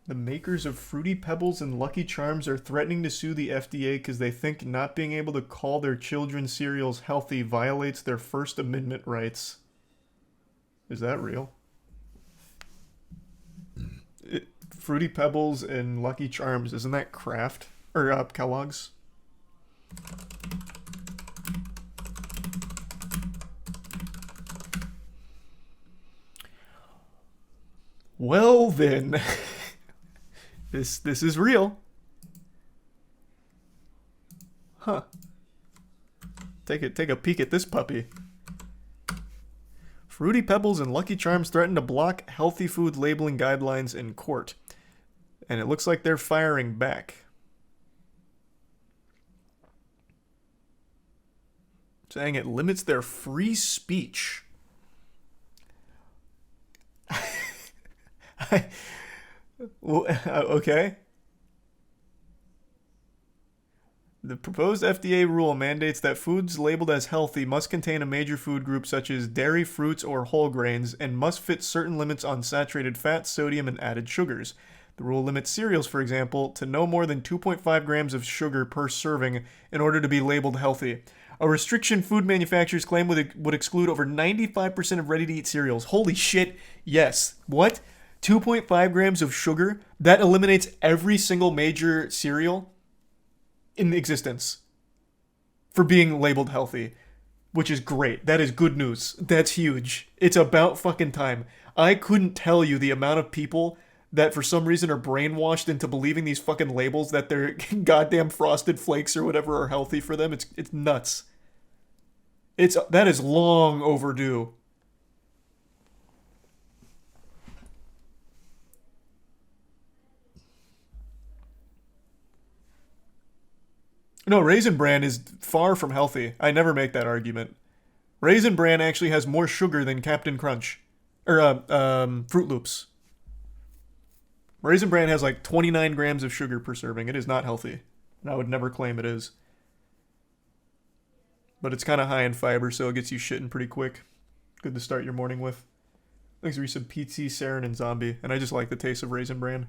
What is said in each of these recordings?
The makers of Fruity Pebbles and Lucky Charms are threatening to sue the FDA because they think not being able to call their children's cereals healthy violates their First Amendment rights. Is that real? Fruity Pebbles and Lucky Charms, isn't that Kraft? Or Kellogg's? Well then, this is real. Huh. Take a peek at this puppy. Fruity Pebbles and Lucky Charms threaten to block healthy food labeling guidelines in court. And it looks like they're firing back. Saying it limits their free speech. Okay. The proposed FDA rule mandates that foods labeled as healthy must contain a major food group such as dairy, fruits, or whole grains and must fit certain limits on saturated fat, sodium, and added sugars. The rule limits cereals, for example, to no more than 2.5 grams of sugar per serving in order to be labeled healthy. A restriction food manufacturers claim would exclude over 95% of ready-to-eat cereals. Holy shit, yes. What? 2.5 grams of sugar? That eliminates every single major cereal in existence for being labeled healthy, which is great. That is good news. That's huge. It's about fucking time. I couldn't tell you the amount of people that for some reason are brainwashed into believing these fucking labels that their goddamn Frosted Flakes or whatever are healthy for them. It's nuts. That is long overdue. No, Raisin Bran is far from healthy. I never make that argument. Raisin Bran actually has more sugar than Captain Crunch. Or, Fruit Loops. Raisin Bran has like 29 grams of sugar per serving. It is not healthy. And I would never claim it is. But it's kind of high in fiber, so it gets you shitting pretty quick. Good to start your morning with. Thanks for some PT, Saren, and Zombie. And I just like the taste of Raisin Bran.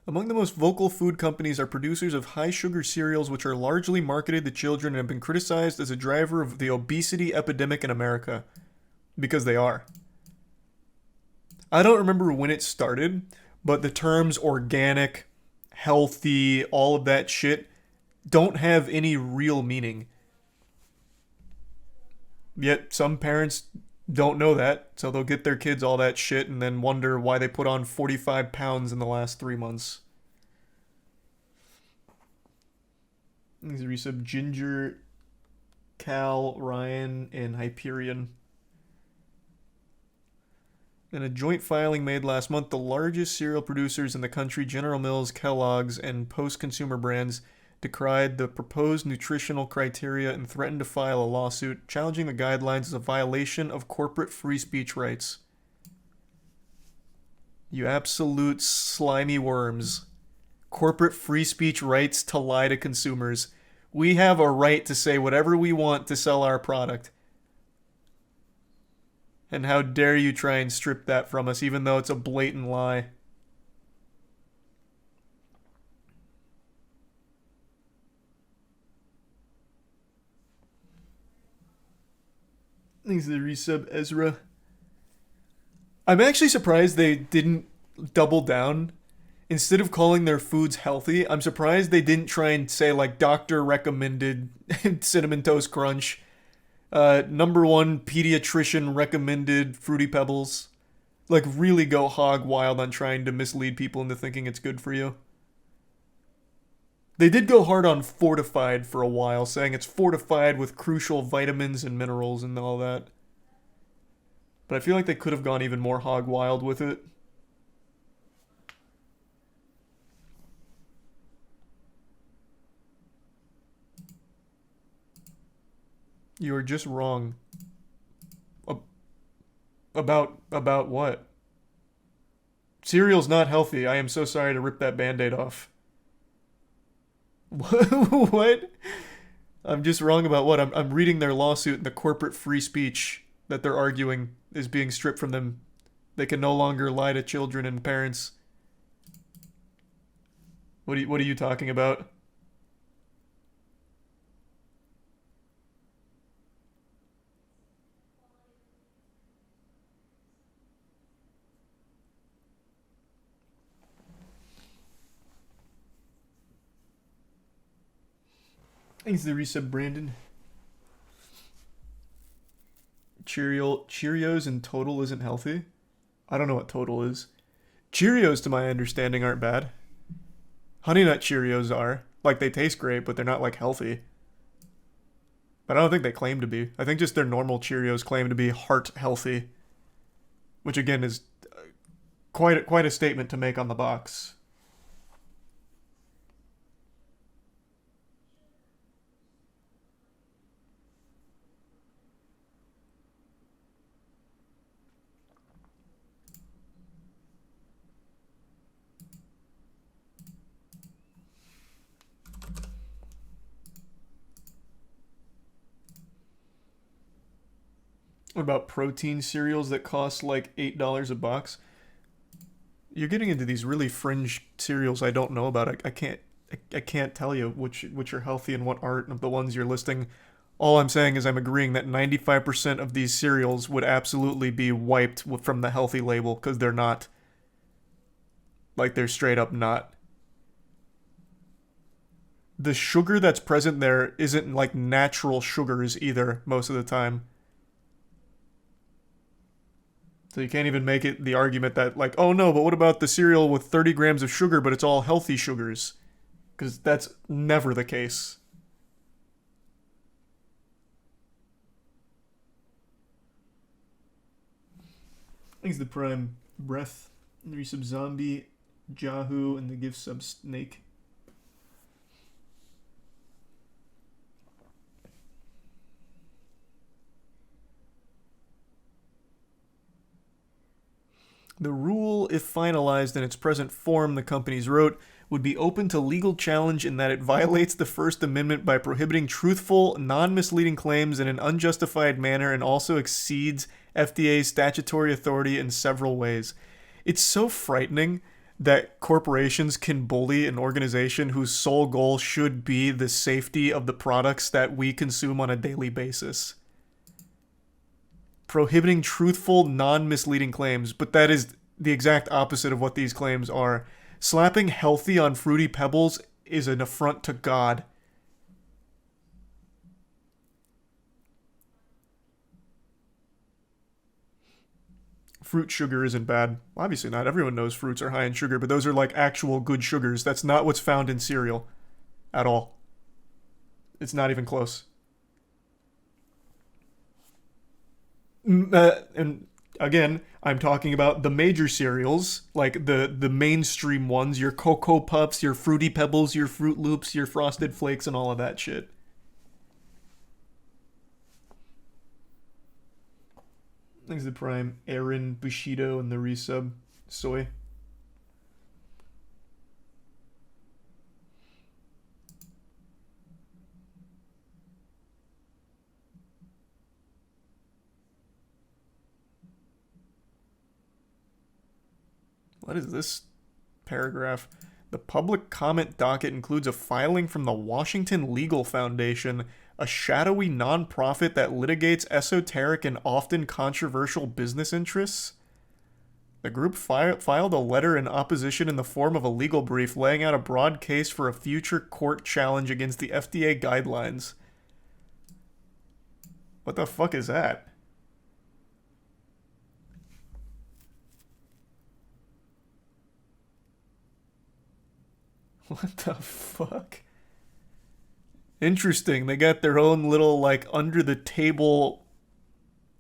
Among the most vocal food companies are producers of high sugar cereals, which are largely marketed to children and have been criticized as a driver of the obesity epidemic in America. Because they are. I don't remember when it started, but the terms organic, healthy, all of that shit don't have any real meaning. Yet some parents don't know that, so they'll get their kids all that shit and then wonder why they put on 45 pounds in the last 3 months. These are resub Ginger, Cal, Ryan, and Hyperion. In a joint filing made last month, the largest cereal producers in the country, General Mills, Kellogg's, and Post Consumer Brands, decried the proposed nutritional criteria and threatened to file a lawsuit challenging the guidelines as a violation of corporate free speech rights. You absolute slimy worms. Corporate free speech rights to lie to consumers. We have a right to say whatever we want to sell our product. And how dare you try and strip that from us, even though it's a blatant lie. Thanks to the resub, Ezra. I'm actually surprised they didn't double down. Instead of calling their foods healthy, I'm surprised they didn't try and say, like, doctor recommended Cinnamon Toast Crunch. Number one pediatrician recommended Fruity Pebbles. Like, really go hog wild on trying to mislead people into thinking it's good for you. They did go hard on fortified for a while, saying it's fortified with crucial vitamins and minerals and all that. But I feel like they could have gone even more hog wild with it. You are just wrong. About what? Cereal's not healthy. I am so sorry to rip that band-aid off. What? I'm just wrong about what? I'm reading their lawsuit and the corporate free speech that they're arguing is being stripped from them. They can no longer lie to children and parents. What are you talking about? Thanks the resub, Brandon. Cheerios in total isn't healthy. I don't know what total is. Cheerios, to my understanding, aren't bad. Honey Nut Cheerios are. Like, they taste great, but they're not, like, healthy. But I don't think they claim to be. I think just their normal Cheerios claim to be heart healthy. Which, again, is quite a statement to make on the box. What about protein cereals that cost like $8 a box? You're getting into these really fringe cereals I don't know about. I can't tell you which are healthy and what aren't of the ones you're listing. All I'm saying is I'm agreeing that 95% of these cereals would absolutely be wiped from the healthy label because they're not. Like, they're straight up not. The sugar that's present there isn't like natural sugars either most of the time. So you can't even make it the argument that, like, oh no, but what about the cereal with 30 grams of sugar, but it's all healthy sugars? Because that's never the case. Thanks the Prime Breath, the resub Zombie, Jahu, and the gift sub Snake. The rule, if finalized in its present form, the companies wrote, would be open to legal challenge in that it violates the First Amendment by prohibiting truthful, non-misleading claims in an unjustified manner and also exceeds FDA's statutory authority in several ways. It's so frightening that corporations can bully an organization whose sole goal should be the safety of the products that we consume on a daily basis. Prohibiting truthful, non-misleading claims, but that is the exact opposite of what these claims are. Slapping healthy on Fruity Pebbles is an affront to God. Fruit sugar isn't bad. Obviously not. Everyone knows fruits are high in sugar, but those are like actual good sugars. That's not what's found in cereal at all. It's not even close. And again, I'm talking about the major cereals, like the mainstream ones, your Cocoa Puffs, your Fruity Pebbles, your Fruit Loops, your Frosted Flakes, and all of that shit. Thanks to the Prime, Aaron, Bushido, and the resub, Soy. What is this paragraph? The public comment docket includes a filing from the Washington Legal Foundation, a shadowy nonprofit that litigates esoteric and often controversial business interests. The group filed a letter in opposition in the form of a legal brief laying out a broad case for a future court challenge against the FDA guidelines. What the fuck is that? What the fuck? Interesting. They got their own little, like, under the table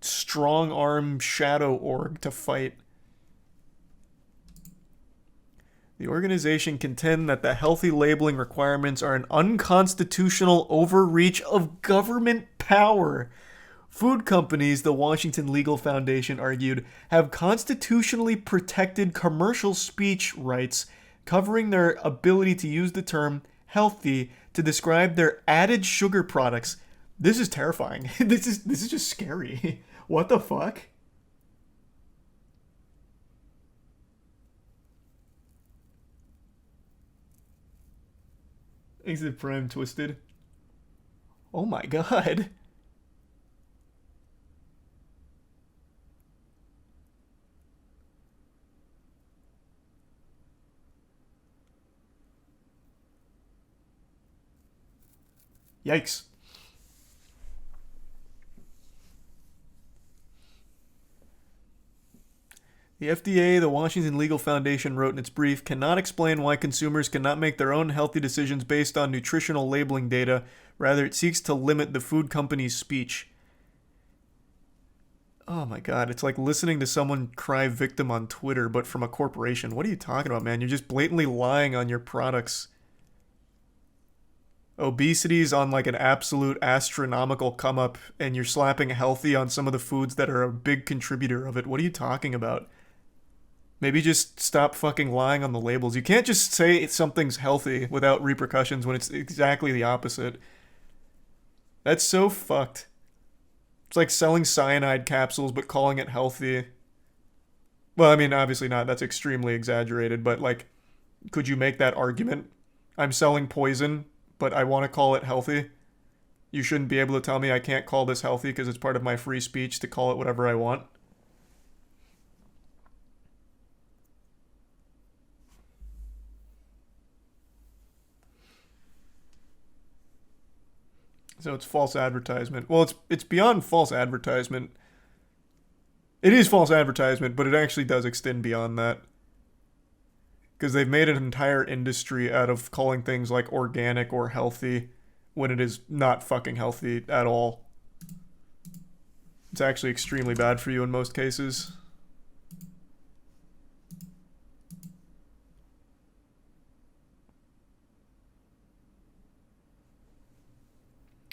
strong arm shadow org to fight. The organization contend that the healthy labeling requirements are an unconstitutional overreach of government power Food companies, the Washington Legal Foundation argued, have constitutionally protected commercial speech rights covering their ability to use the term healthy to describe their added sugar products. This is terrifying. This is just scary. What the fuck? Exit Prime Twisted. Oh my god. Yikes. The FDA, the Washington Legal Foundation, wrote in its brief, cannot explain why consumers cannot make their own healthy decisions based on nutritional labeling data. Rather, it seeks to limit the food company's speech. Oh my god, it's like listening to someone cry victim on Twitter, but from a corporation. What are you talking about, man? You're just blatantly lying on your products. Obesity's on like an absolute astronomical come up, and you're slapping healthy on some of the foods that are a big contributor of it. What are you talking about? Maybe just stop fucking lying on the labels. You can't just say something's healthy without repercussions when it's exactly the opposite. That's so fucked. It's like selling cyanide capsules but calling it healthy. Well, I mean, obviously not. That's extremely exaggerated, but like, could you make that argument? I'm selling poison, but I want to call it healthy. You shouldn't be able to tell me I can't call this healthy because it's part of my free speech to call it whatever I want. So it's false advertisement. Well, it's beyond false advertisement. It is false advertisement, but it actually does extend beyond that. Because they've made an entire industry out of calling things like organic or healthy when it is not fucking healthy at all. It's actually extremely bad for you in most cases.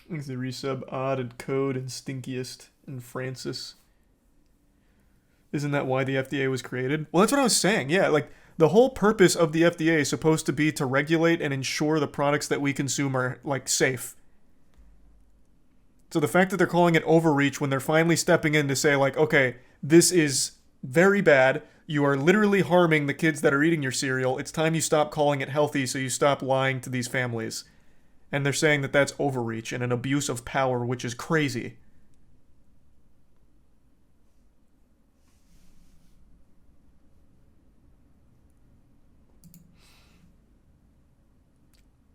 Thanks to resub Odd and Code and Stinkiest and Francis. Isn't that why the FDA was created? Well, that's what I was saying. Yeah, like the whole purpose of the FDA is supposed to be to regulate and ensure the products that we consume are like safe. So the fact that they're calling it overreach when they're finally stepping in to say like, okay, this is very bad. You are literally harming the kids that are eating your cereal. It's time you stop calling it healthy so you stop lying to these families. And they're saying that that's overreach and an abuse of power, which is crazy.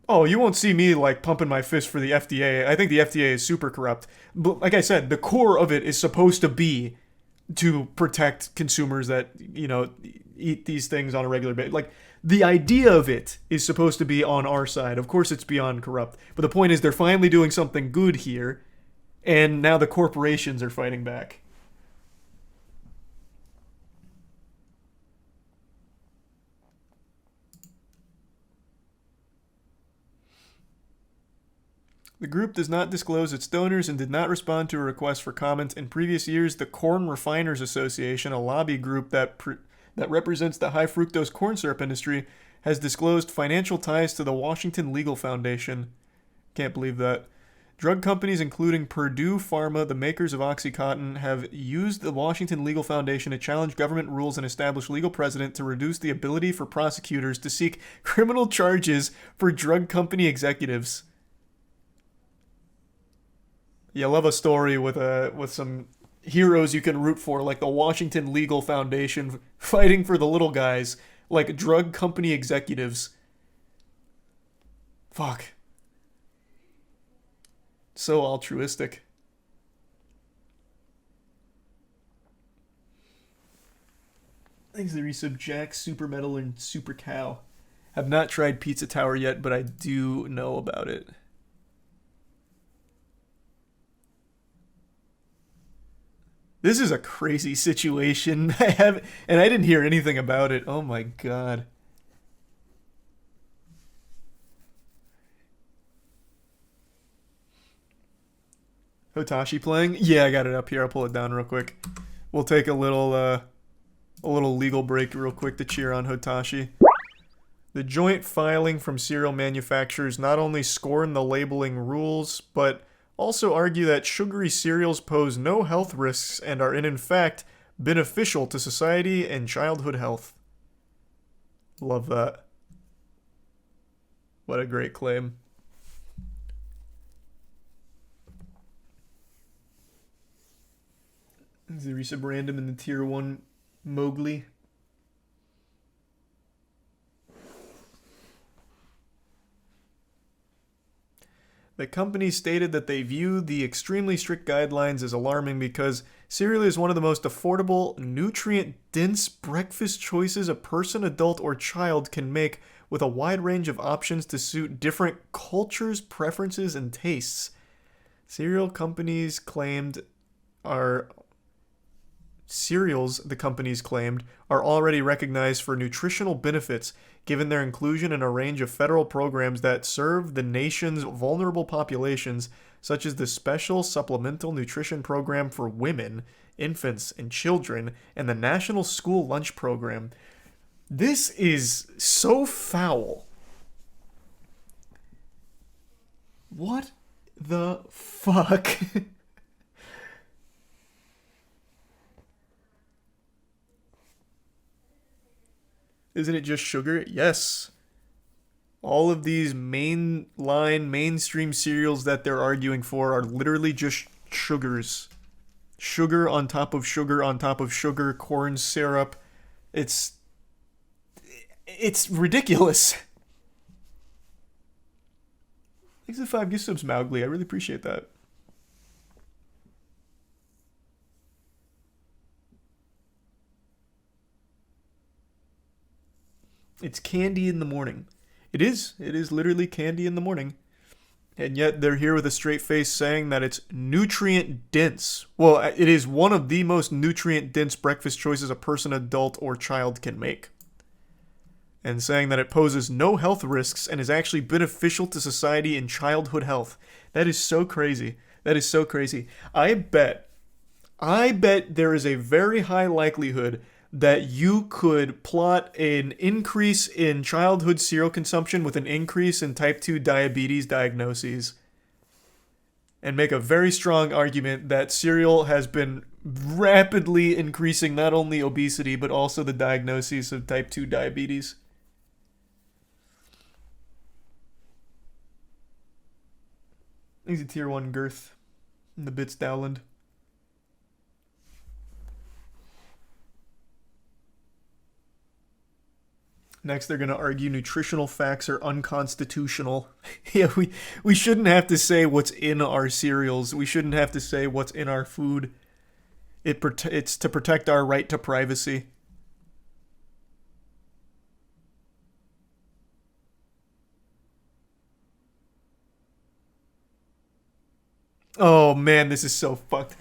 Oh, you won't see me like pumping my fist for the FDA. I think the FDA is super corrupt. But like I said, the core of it is supposed to be to protect consumers that, you know, eat these things on a regular basis. Like the idea of it is supposed to be on our side. Of course it's beyond corrupt. But the point is they're finally doing something good here, and now the corporations are fighting back. The group does not disclose its donors and did not respond to a request for comment. In previous years, the Corn Refiners Association, a lobby group that represents the high fructose corn syrup industry, has disclosed financial ties to the Washington Legal Foundation. Can't believe that. Drug companies including Purdue Pharma, the makers of OxyContin, have used the Washington Legal Foundation to challenge government rules and establish legal precedent to reduce the ability for prosecutors to seek criminal charges for drug company executives. You love a story with some heroes you can root for, like the Washington Legal Foundation fighting for the little guys, like drug company executives. Fuck. So altruistic. Thanks to the resub Jack, Super Metal, and Super Cow. Have not tried Pizza Tower yet, but I do know about it. This is a crazy situation. And I didn't hear anything about it. Oh my god. Hotashi playing? Yeah, I got it up here. I'll pull it down real quick. We'll take a little legal break real quick to cheer on Hotashi. The joint filing from cereal manufacturers not only scorn the labeling rules, but also argue that sugary cereals pose no health risks and are in fact beneficial to society and childhood health. Love that. What a great claim. Is there resub random in the tier 1 Mowgli? The company stated that they view the extremely strict guidelines as alarming because cereal is one of the most affordable, nutrient-dense breakfast choices a person, adult, or child can make, with a wide range of options to suit different cultures, preferences, and tastes. Cereals, the companies claimed, are already recognized for nutritional benefits, given their inclusion in a range of federal programs that serve the nation's vulnerable populations, such as the Special Supplemental Nutrition Program for Women, Infants, and Children, and the National School Lunch Program. This is so foul. What the fuck? Isn't it just sugar? Yes. All of these mainstream cereals that they're arguing for are literally just sugars. Sugar on top of sugar on top of sugar, corn syrup. It's ridiculous. Thanks for the 5 gift subs, Mowgli. I really appreciate that. It's candy in the morning. It is. It is literally candy in the morning. And yet they're here with a straight face saying that it's nutrient dense. Well, it is one of the most nutrient dense breakfast choices a person, adult, or child can make. And saying that it poses no health risks and is actually beneficial to society and childhood health. That is so crazy. That is so crazy. I bet there is a very high likelihood that you could plot an increase in childhood cereal consumption with an increase in type 2 diabetes diagnoses, and make a very strong argument that cereal has been rapidly increasing not only obesity but also the diagnoses of type 2 diabetes. He's a tier 1 girth in the bits Dowland. Next, they're going to argue nutritional facts are unconstitutional. Yeah, we shouldn't have to say what's in our cereals. We shouldn't have to say what's in our food. It's to protect our right to privacy. Oh man, this is so fucked.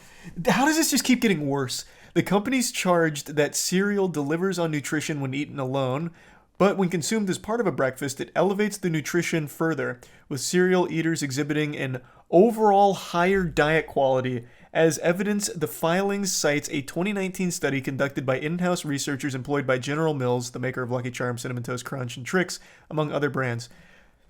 How does this just keep getting worse? The company's charged that cereal delivers on nutrition when eaten alone, but when consumed as part of a breakfast, it elevates the nutrition further, with cereal eaters exhibiting an overall higher diet quality. As evidence, the filings cites a 2019 study conducted by in-house researchers employed by General Mills, the maker of Lucky Charms, Cinnamon Toast Crunch, and Trix, among other brands.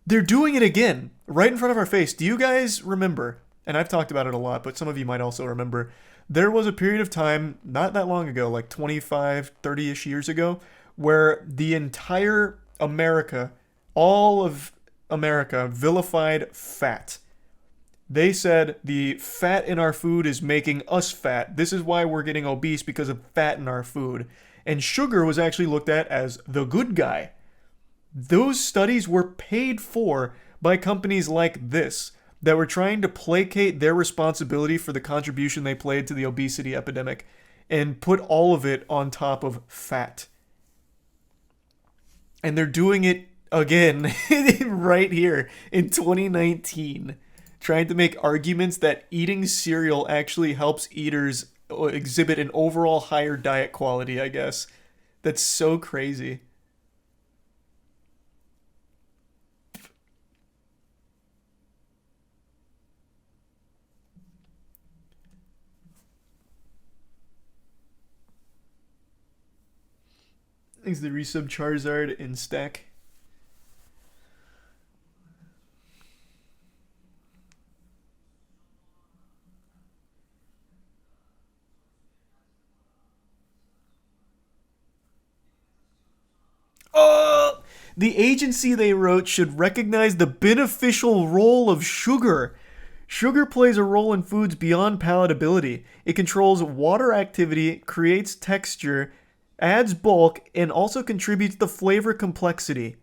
They're doing it again, right in front of our face. Do you guys remember? And I've talked about it a lot, but some of you might also remember. There was a period of time, not that long ago, like 25, 30-ish years ago, where the entire America, all of America, vilified fat. They said the fat in our food is making us fat. This is why we're getting obese, because of fat in our food. And sugar was actually looked at as the good guy. Those studies were paid for by companies like this that were trying to placate their responsibility for the contribution they played to the obesity epidemic and put all of it on top of fat. And they're doing it again right here in 2019, trying to make arguments that eating cereal actually helps eaters exhibit an overall higher diet quality, I guess. That's so crazy. Thanks to the resub Charizard in stack. Oh! The agency they wrote should recognize the beneficial role of sugar. Sugar plays a role in foods beyond palatability. It controls water activity, creates texture, adds bulk, and also contributes to flavor complexity.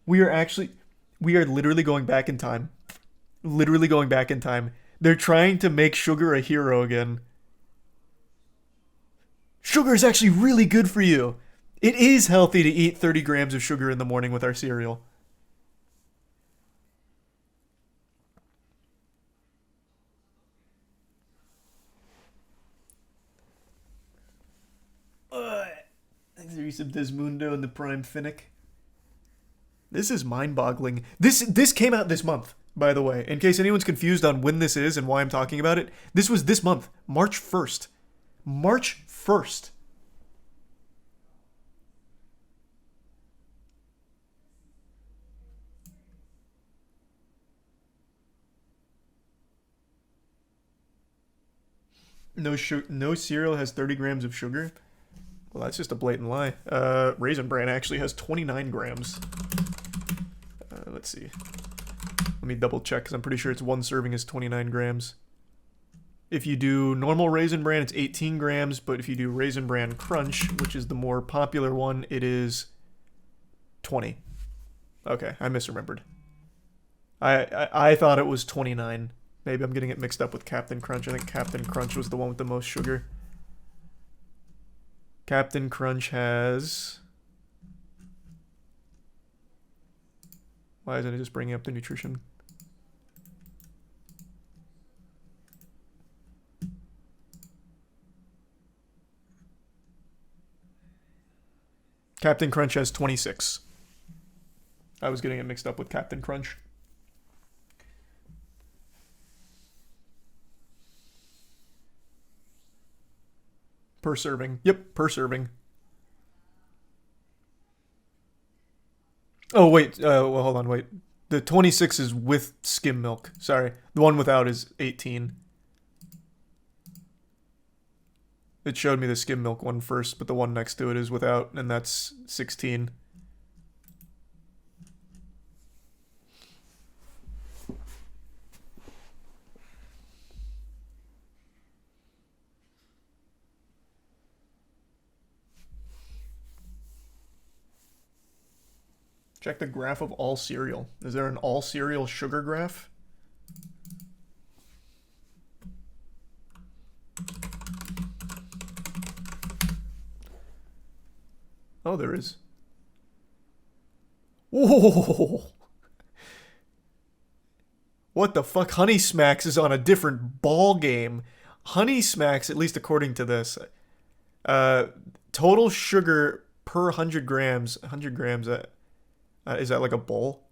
We are literally going back in time. Literally going back in time. They're trying to make sugar a hero again. Sugar is actually really good for you. It is healthy to eat 30 grams of sugar in the morning with our cereal. Thanks to some Desmundo and the Prime Finnick. This is mind-boggling. This came out this month, by the way. In case anyone's confused on when this is and why I'm talking about it, this was this month, March 1st. March 1st. No cereal has 30 grams of sugar. Well, that's just a blatant lie. Raisin Bran actually has 29 grams. Let's see. Let me double check because I'm pretty sure it's one serving is 29 grams. If you do normal Raisin Bran, it's 18 grams, but if you do Raisin Bran Crunch, which is the more popular one, it is 20. Okay, I misremembered. I thought it was 29. Maybe I'm getting it mixed up with Captain Crunch. I think Captain Crunch was the one with the most sugar. Captain Crunch has... Why isn't it just bringing up the nutrition? Captain Crunch has 26. I was getting it mixed up with Captain Crunch. Per serving. Yep, per serving. Oh, wait. Well, hold on, wait. The 26 is with skim milk. Sorry. The one without is 18. It showed me the skim milk one first, but the one next to it is without, and that's 16. Check the graph of all cereal. Is there an all cereal sugar graph? Oh, there is. Whoa! What the fuck? Honey Smacks is on a different ball game. Honey Smacks, at least according to this, total sugar per 100 grams. 100 grams. Is that like a bowl?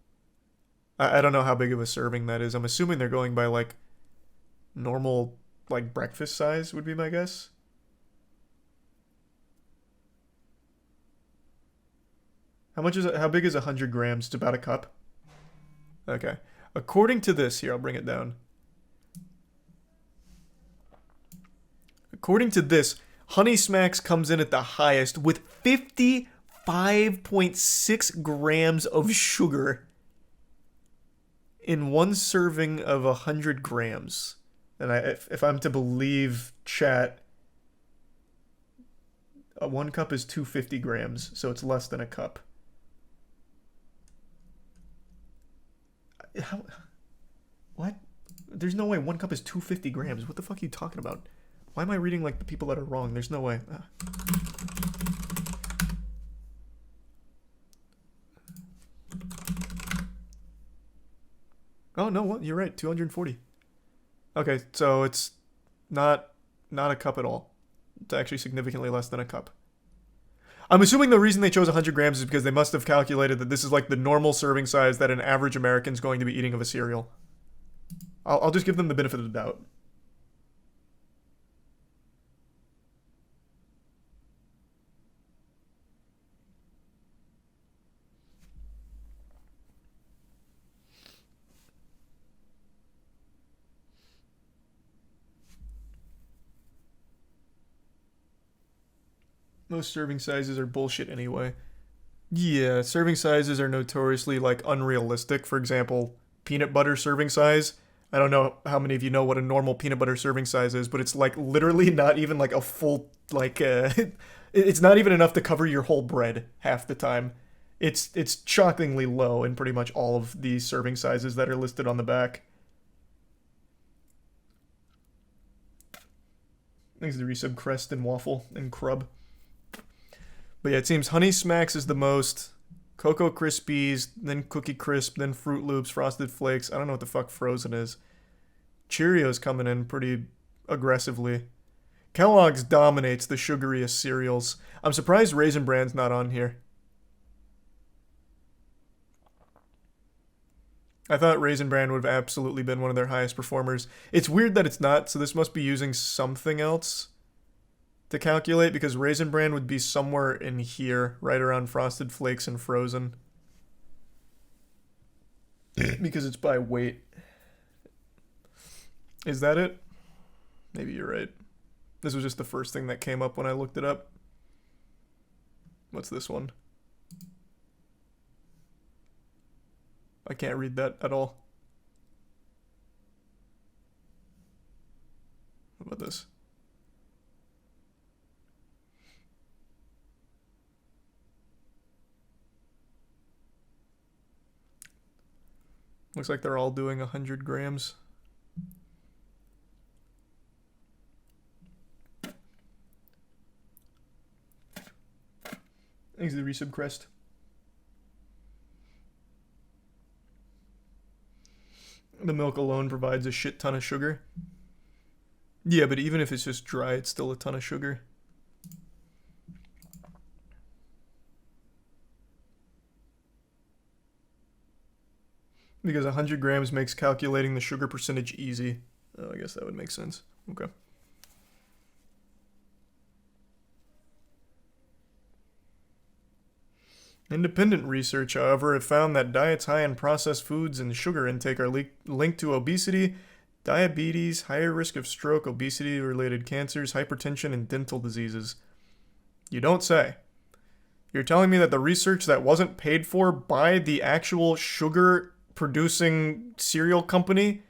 I don't know how big of a serving that is. I'm assuming they're going by like normal, like breakfast size would be my guess. How much is it? How big is 100 grams? It's about a cup. Okay. According to this, here, I'll bring it down. According to this, Honey Smacks comes in at the highest with 55.6 grams of sugar in one serving of 100 grams. And if I'm to believe chat, one cup is 250 grams, so it's less than a cup. How? What? There's no way one cup is 250 grams. What the fuck are you talking about? Why am I reading like the people that are wrong? There's no way. Oh, no, what? You're right. 240. Okay, so it's not a cup at all. It's actually significantly less than a cup. I'm assuming the reason they chose 100 grams is because they must have calculated that this is like the normal serving size that an average American is going to be eating of a cereal. I'll just give them the benefit of the doubt. Most serving sizes are bullshit anyway. Yeah, serving sizes are notoriously like unrealistic. For example, peanut butter serving size. I don't know how many of you know what a normal peanut butter serving size is, but it's like literally not even like a full like it's not even enough to cover your whole bread half the time. It's shockingly low in pretty much all of the serving sizes that are listed on the back. Thanks to resub crest and waffle and crub. But yeah, it seems Honey Smacks is the most. Cocoa Krispies, then Cookie Crisp, then Fruit Loops, Frosted Flakes. I don't know what the fuck Frozen is. Cheerios coming in pretty aggressively. Kellogg's dominates the sugariest cereals. I'm surprised Raisin Bran's not on here. I thought Raisin Bran would have absolutely been one of their highest performers. It's weird that it's not, so this must be using something else to calculate, because Raisin Bran would be somewhere in here, right around Frosted Flakes and Frozen. Because it's by weight. Is that it? Maybe you're right. This was just the first thing that came up when I looked it up. What's this one? I can't read that at all. What about this? Looks like they're all doing 100 grams. Thanks to the resub crest. The milk alone provides a shit ton of sugar. Yeah, but even if it's just dry, it's still a ton of sugar. Because 100 grams makes calculating the sugar percentage easy. Oh, I guess that would make sense. Okay. Independent research, however, have found that diets high in processed foods and sugar intake are linked to obesity, diabetes, higher risk of stroke, obesity-related cancers, hypertension, and dental diseases. You don't say. You're telling me that the research that wasn't paid for by the actual sugar-producing cereal company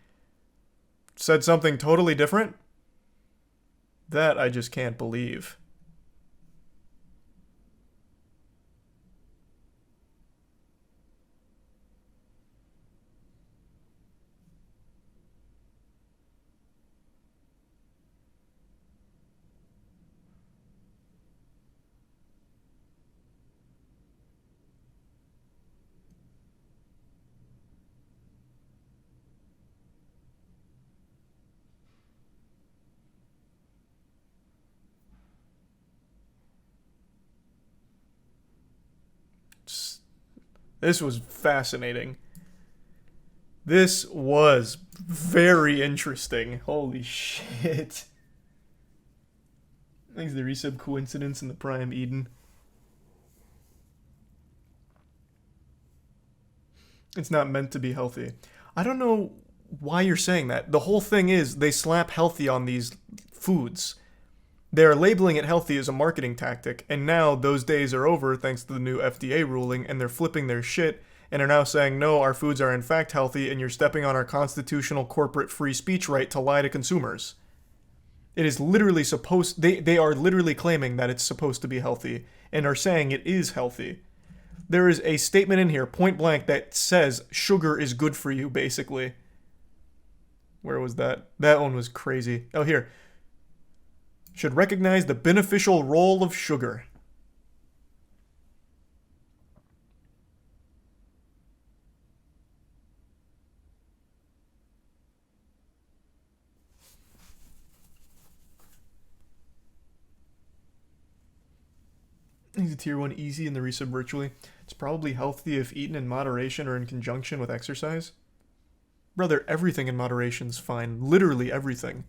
said something totally different? That I just can't believe. This was fascinating. This was very interesting. Holy shit. Thanks to the resub coincidence in the Prime Eden. It's not meant to be healthy. I don't know why you're saying that. The whole thing is they slap healthy on these foods. They're labeling it healthy as a marketing tactic, and now those days are over thanks to the new FDA ruling, and they're flipping their shit and are now saying, no, our foods are in fact healthy, and you're stepping on our constitutional corporate free speech right to lie to consumers. It is literally supposed, they are literally claiming that it's supposed to be healthy, and are saying it is healthy. There is a statement in here, point blank, that says sugar is good for you, basically. Where was that? That one was crazy. Oh, here. Should recognize the beneficial role of sugar. He's a tier 1 easy in the resub virtually. It's probably healthy if eaten in moderation or in conjunction with exercise. Brother, everything in moderation's fine. Literally everything.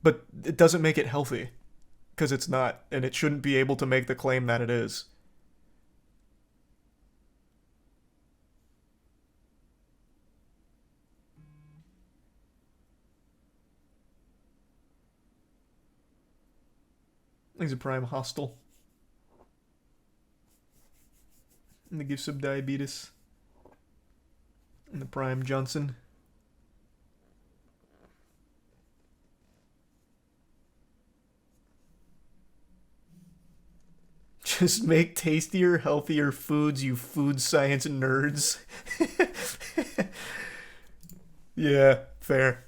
But it doesn't make it healthy. Because it's not, and it shouldn't be able to make the claim that it is. He's a prime hostile. And the gift sub diabetes. And the prime Johnson. Just make tastier, healthier foods, you food science nerds. Yeah, fair.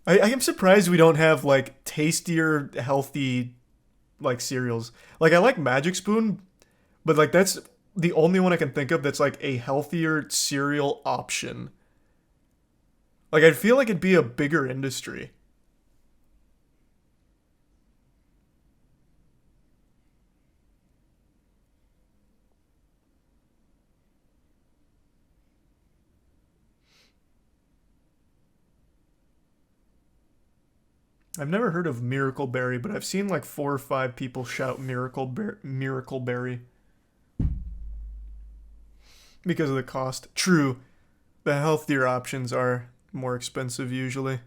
I am surprised we don't have like tastier, healthy like cereals. Like I like Magic Spoon, but like that's the only one I can think of that's like a healthier cereal option. Like I feel like it'd be a bigger industry. I've never heard of Miracle Berry, but I've seen like 4 or 5 people shout Miracle Berry because of the cost. True, the healthier options are more expensive usually.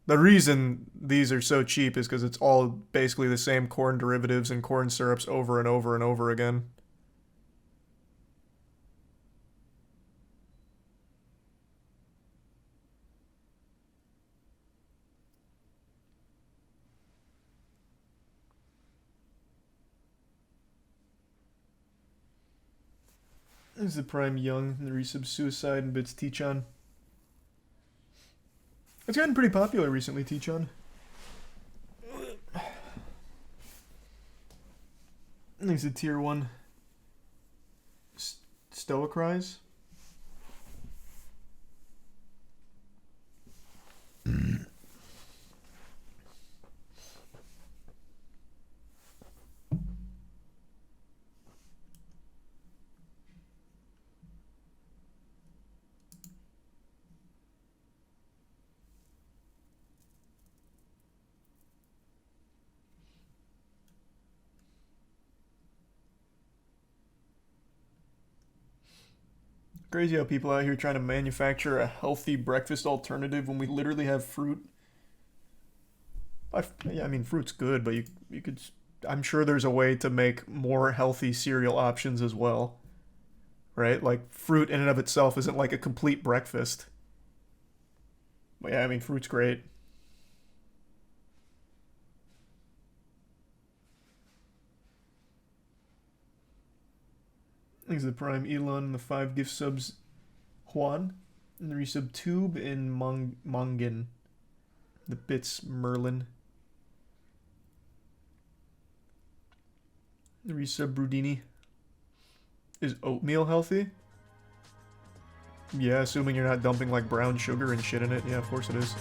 The reason these are so cheap is because it's all basically the same corn derivatives and corn syrups over and over and over again. This is the Prime Young, the resub Suicide, and Bits Teachon. It's gotten pretty popular recently, Teachon. There's a tier 1 Stoic Crazy how people out here trying to manufacture a healthy breakfast alternative when we literally have fruit. Yeah, I mean, fruit's good, but you could. I'm sure there's a way to make more healthy cereal options as well, right? Like fruit in and of itself isn't like a complete breakfast. But yeah, I mean, fruit's great. Thanks to the Prime Elon, the 5 gift subs Juan, and the resub Tube in Mongin, the Bits Merlin, the resub Brudini. Is oatmeal healthy? Yeah, assuming you're not dumping like brown sugar and shit in it. Yeah, of course it is.